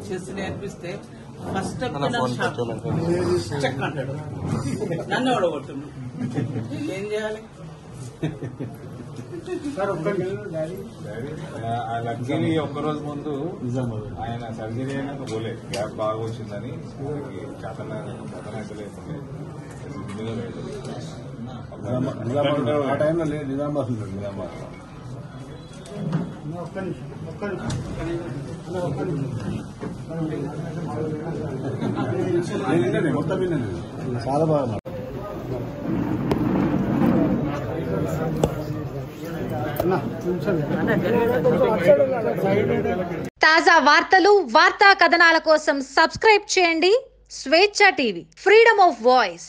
Chess నేర్పిస్తే first అంటాడు నన్ను ఓడగొట్టు ఏం చేయాలి లక్కీలీ ఒక్కరోజు ముందు ఆయన సర్జరీ అయినాక పోలే గ్యాప్ బాగా వచ్చిందని ఆ టైంలో లేదు నిజామాబాద్ ఉంటుంది నిజామాబాద్ మొత్తం చాలా బాగా తాజా వార్తలు వార్తా కథనాల కోసం సబ్స్క్రైబ్ చేయండి స్వేచ్ఛ టీవీ, ఫ్రీడమ్ ఆఫ్ వాయిస్.